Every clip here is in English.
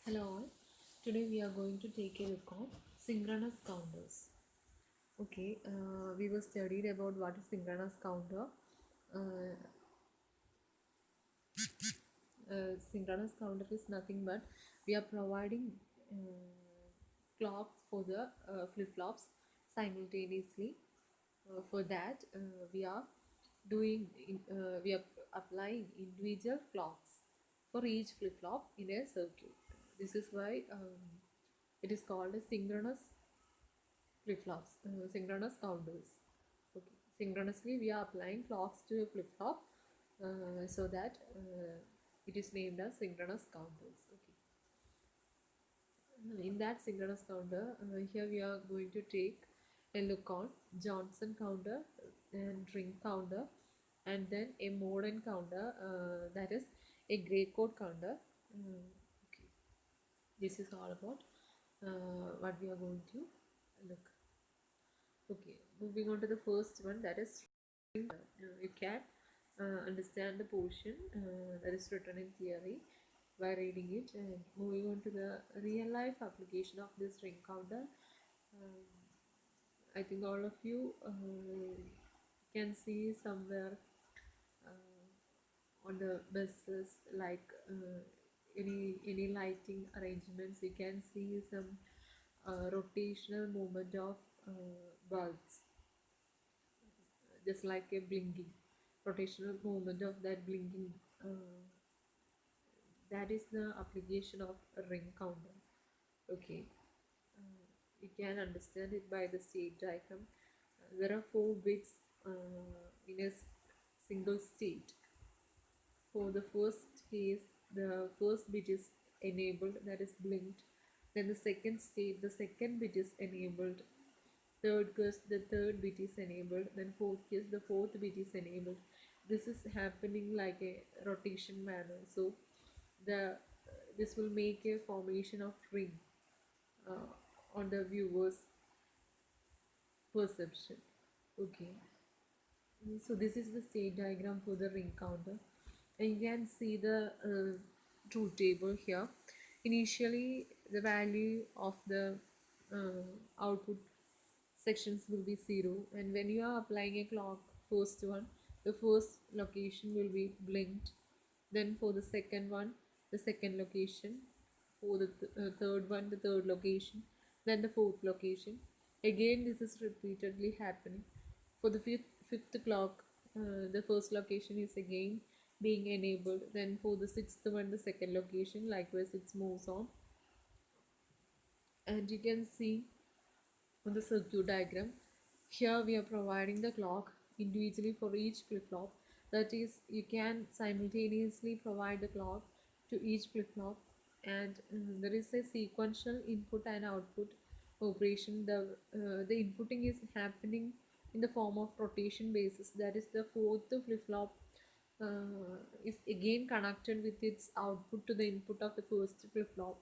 Hello all. Today we are going to take a look at synchronous counters. Okay, we were studied about what is synchronous counter. Uh, Synchronous counter is nothing but we are providing clocks for the flip-flops simultaneously. For that, we are applying individual clocks for each flip-flop in a circuit. This is why it is called a synchronous flip-flops, synchronous counters. Okay. Synchronously, we are applying clocks to a flip-flop so that it is named as synchronous counters. Okay. In that synchronous counter, here we are going to take a look on Johnson counter and ring counter, and then a modern counter that is a gray code counter. Okay. This is all about what we are going to look. Okay, moving on to the first one, that is you can understand the portion that is written in theory by reading it, and moving on to the real life application of this ring counter. um, I think all of you can see somewhere on the buses, like any lighting arrangements. You can see some rotational movement of bulbs, just like a blinking rotational movement of that blinking. uh, that is the application of a ring counter. Okay. You can understand it by the state diagram. There are 4 bits in a single state. For the first case, the first bit is enabled, that is blinked. Then the second state, the second bit is enabled. Third case, the third bit is enabled. Then fourth case, the fourth bit is enabled. This is happening like a rotation manner. So the this will make a formation of ring uh, on the viewer's perception. Okay. So this is the state diagram for the ring counter, and you can see the truth table here. Initially, the value of the output sections will be 0, and when you are applying a clock, first one, the first location will be blinked. Then for the second one, the second location. For the third one, the third location. Then the fourth location. Again, this is repeatedly happening. For the fifth clock, the first location is again being enabled. Then for the sixth one, the second location, likewise it moves on. And you can see on the circuit diagram, here we are providing the clock individually for each flip-flop. That is, you can simultaneously provide the clock to each flip-flop, and there is a sequential input and output operation. The inputting is happening in the form of rotation basis. That is, the fourth flip-flop is again connected with its output to the input of the first flip-flop.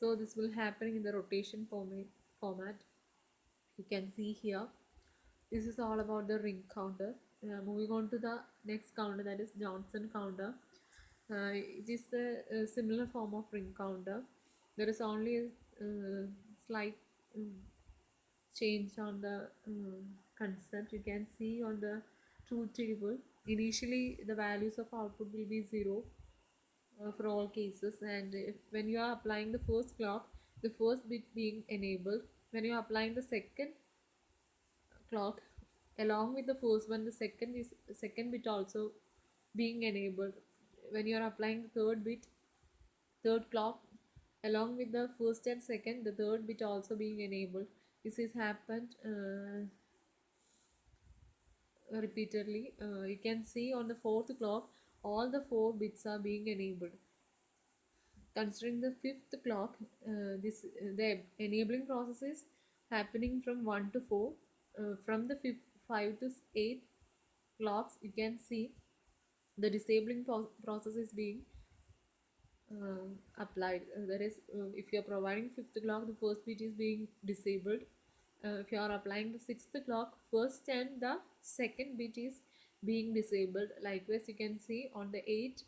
So this will happen in the rotation format. You can see here, this is all about the ring counter. Moving on to the next counter, that is Johnson counter. It is the similar form of ring counter. There is only a slight um, change on the concept. You can see on the truth table, initially the values of output will be 0 for all cases, and when you are applying the first clock, the first bit being enabled. When you are applying the second clock, along with the first one, the second bit also being enabled. When you are applying the third clock, along with the first and second, the third bit also being enabled. This is happened repeatedly. You can see on the fourth clock, all the 4 bits are being enabled. Considering the fifth clock, the enabling process is happening from 1 to 4. From the 5 to 8 clocks, you can see the disabling process is being applied. That is, if you are providing fifth clock, the first bit is being disabled. If you are applying the sixth clock, first and the second bit is being disabled. Likewise, you can see on the 8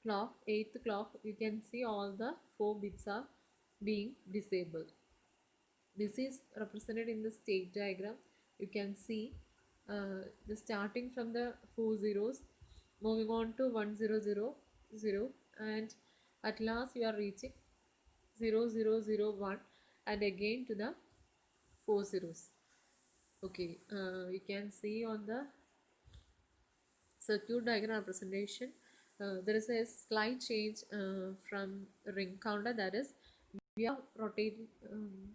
clock, 8th clock, you can see all the 4 bits are being disabled. This is represented in the state diagram. You can see the starting from the 4 zeros, moving on to 1 0 0 0, and at last you are reaching 0 0 0 1, and again to the 4 zeros. Okay, you can see on the circuit diagram representation, there is a slight change from ring counter. That is, we are rotating,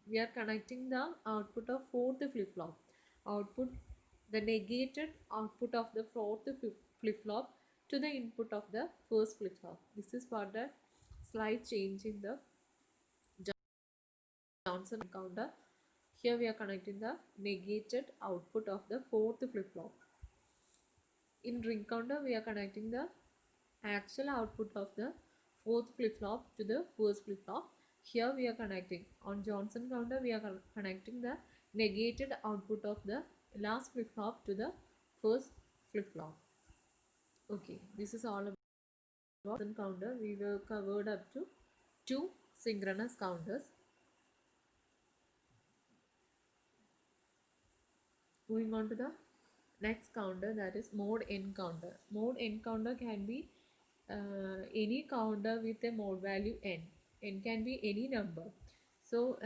we are connecting the output of fourth flip flop, output, the negated output of the fourth flip flop to the input of the first flip flop. This is for the slight change in the Johnson counter. Here we are connecting the negated output of the fourth flip flop. In ring counter, we are connecting the actual output of the fourth flip flop to the first flip flop. Here we are connecting, on Johnson counter, we are connecting the negated output of the last flip flop to the first flip flop. Okay, this is all about Johnson counter. We were covered up to 2 synchronous counters. Moving on to the next counter, that is mode n counter. Mode n counter can be any counter with a mode value n. N can be any number. So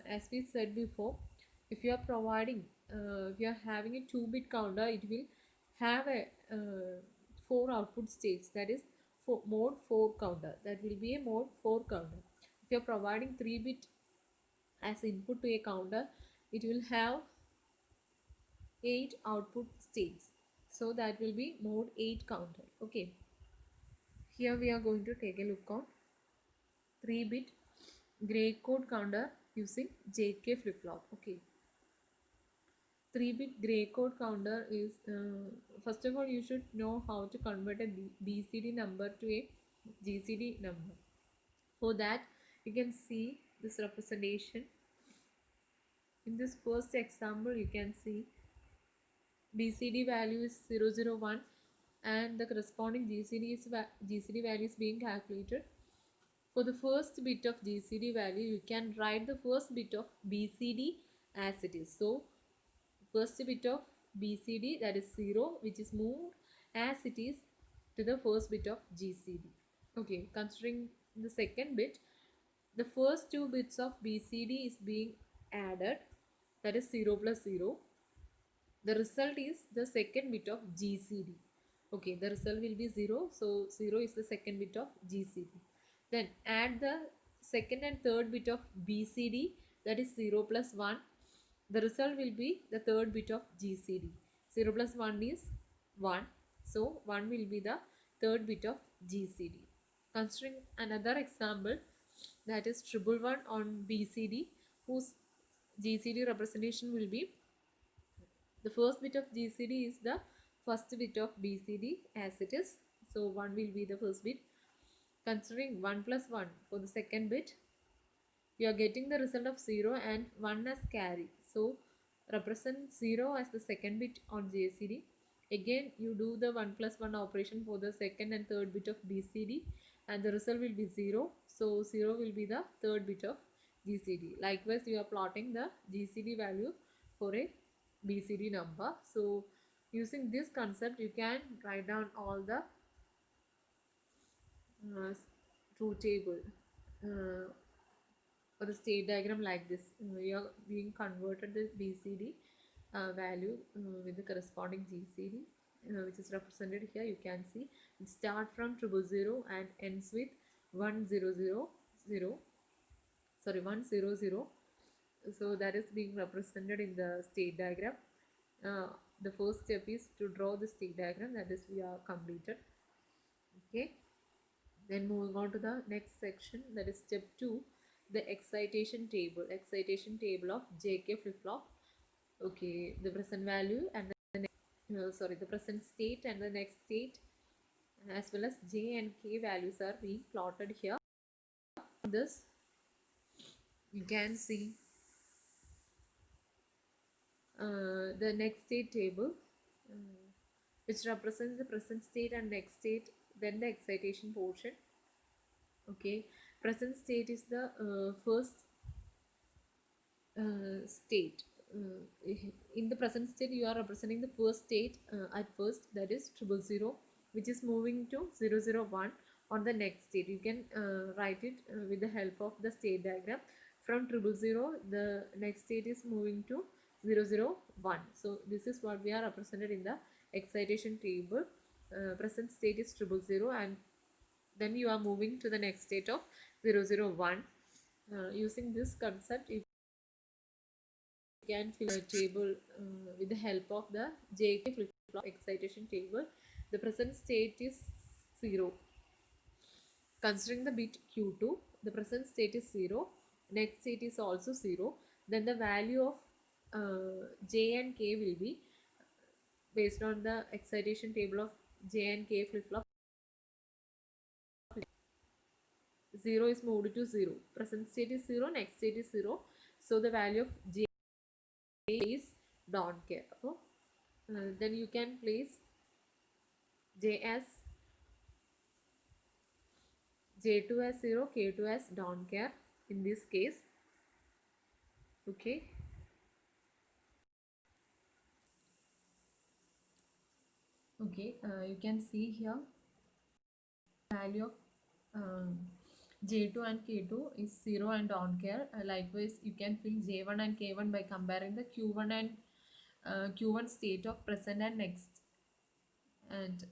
as we said before, if you are providing, if you are having a 2-bit counter, it will have a 4 output states, that is mode 4 counter. That will be a mode 4 counter. If you are providing 3-bit as input to a counter, it will have 8 output states, so that will be mode 8 counter. Okay, here we are going to take a look on 3-bit gray code counter using JK flip flop. Okay, 3-bit gray code counter is, first of all, you should know how to convert a BCD number to a GCD number. For that, you can see this representation. In this first example, you can see BCD value is 001, and the corresponding GCD value is being calculated. For the first bit of GCD value, you can write the first bit of BCD as it is. So first bit of BCD, that is 0, which is moved as it is to the first bit of GCD. Okay, considering the second bit, the first 2 bits of BCD is being added, that is 0 plus 0. The result is the second bit of GCD. Okay, the result will be 0, so 0 is the second bit of GCD. Then add the second and third bit of BCD, that is 0 plus 1. The result will be the third bit of GCD. 0 plus 1 is 1, so 1 will be the third bit of GCD. Considering another example, that is 111 on BCD, whose GCD representation will be, the first bit of GCD is the first bit of BCD as it is, so 1 will be the first bit. Considering 1 plus 1 for the second bit, you are getting the result of 0 and 1 as carry, so represent 0 as the second bit on GCD. Again, you do the 1 plus 1 operation for the second and third bit of BCD, and the result will be 0, so 0 will be the third bit of GCD. Likewise, you are plotting the GCD value for a BCD number. So using this concept, you can write down all the truth table or the state diagram like this. We are being converted the BCD value with the corresponding GCD, which is represented here. You can see it start from 000 and ends with 1000. Sorry, 100. So that is being represented in the state diagram. The first step is to draw the state diagram, that is we are completed. Okay, then moving on to the next section, that is step 2, the excitation table of JK flip flop. Okay, the present value and the next, the present state and the next state, as well as J and K values are being plotted here. This you can see the next state table, which represents the present state and next state Then the excitation portion. Okay, present state is the first state. In the present state, you are representing the first state at first, that is 000, which is moving to 001 on the next state. You can write it with the help of the state diagram. From 000, the next state is moving to 001. So this is what we are represented in the excitation table. Present state is 000, and then you are moving to the next state of 001. Using this concept, you can fill a table with the help of the JK flip-flop excitation table. The present state is 0. Considering the bit Q2, the present state is 0. Next state is also 0. Then the value of J and K will be based on the excitation table of J and K flip-flop. 0 is moved to 0. Present state is 0. Next state is 0. So the value of J is don't care. Then you can place J as J2 as 0, K2 as don't care in this case. Okay. Okay, you can see here value of J2 and K2 is 0 and don't care. Likewise, you can fill J1 and K1 by comparing the Q1 and Q1 state of present and next. And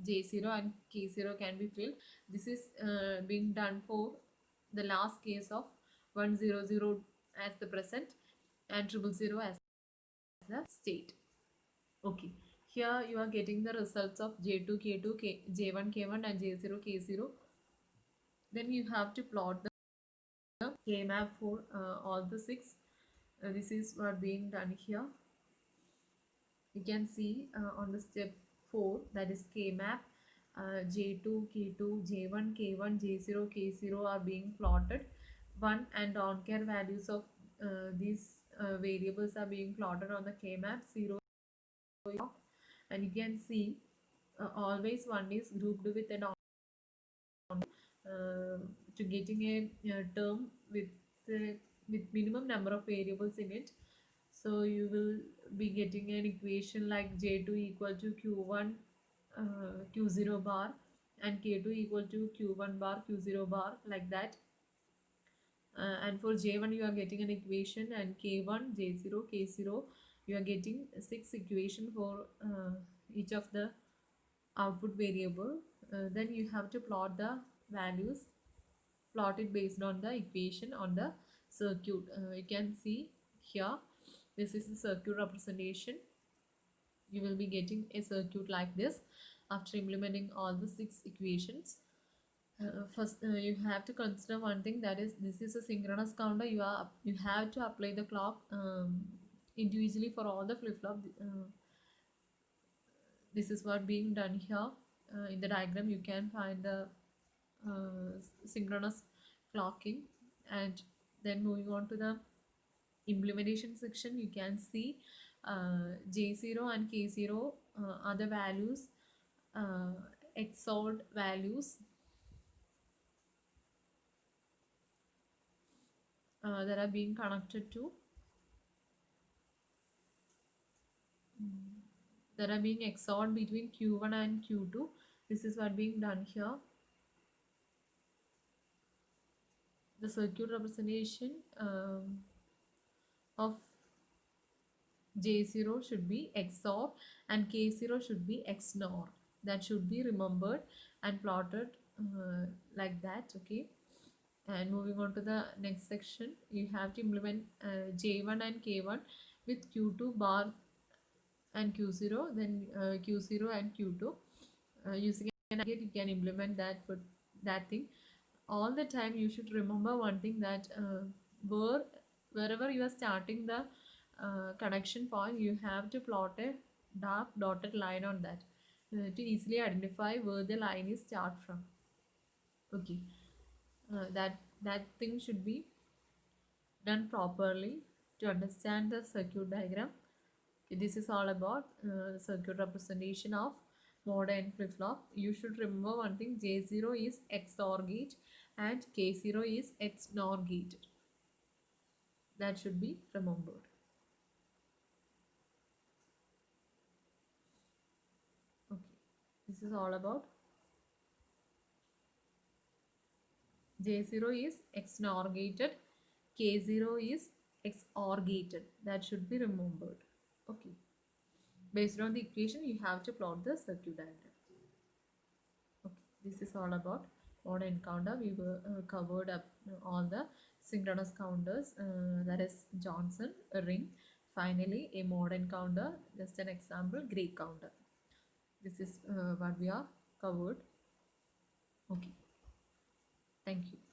J0 and K0 can be filled. This is being done for the last case of 100 as the present and 000 as the state. Okay, here you are getting the results of J2, K2, J1, K1 and J0, K0. Then you have to plot the K-map for all the 6. This is what being done here. You can see on the step 4, that is K-map, J2, K2, J1, K1, J0, K0 are being plotted. 1 and don't care values of these variables are being plotted on the K-map. 0, and you can see always 1 is grouped with a to getting a term with minimum number of variables in it. So you will be getting an equation like J2 equal to Q1 Q0 bar and K2 equal to Q1 bar Q0 bar, like that. And for J1 you are getting an equation, and K1, J0, K0 you are getting 6 equation for each of the output variable. Then you have to plot the values, plot it based on the equation on the circuit. You can see here, this is the circuit representation. You will be getting a circuit like this after implementing all the 6 equations. First, you have to consider one thing, that is this is a synchronous counter. You have to apply the clock individually for all the flip-flop. This is what being done here. In the diagram you can find the synchronous clocking. And then moving on to the implementation section, you can see J0 and K0 are the values, XORed values that are being connected to, that are being XORed between Q1 and Q2. This is what being done here. The circuit representation of J0 should be XOR and K0 should be XNOR. That should be remembered and plotted like that. Okay. And moving on to the next section, you have to implement J1 and K1 with Q2 bar and Q0, then Q0 and Q2. Using an aggregate, you can implement that, but that thing. All the time you should remember one thing, that wherever you are starting the connection point, you have to plot a dark dotted line on that to easily identify where the line is start from. Okay, that thing should be done properly to understand the circuit diagram. Okay, this is all about circuit representation of modern flip-flop, you should remember one thing: J0 is XOR gate and K0 is XNOR gate. That should be remembered. Okay, this is all about J0 is XNOR gated, K0 is XOR gated. That should be remembered. Okay, based on the equation, you have to plot the circuit diagram. Okay, this is all about modern counter. We were covered up all the synchronous counters, that is Johnson, a ring. Finally, a modern counter, just an example, Greek counter. This is what we are covered. Okay, thank you.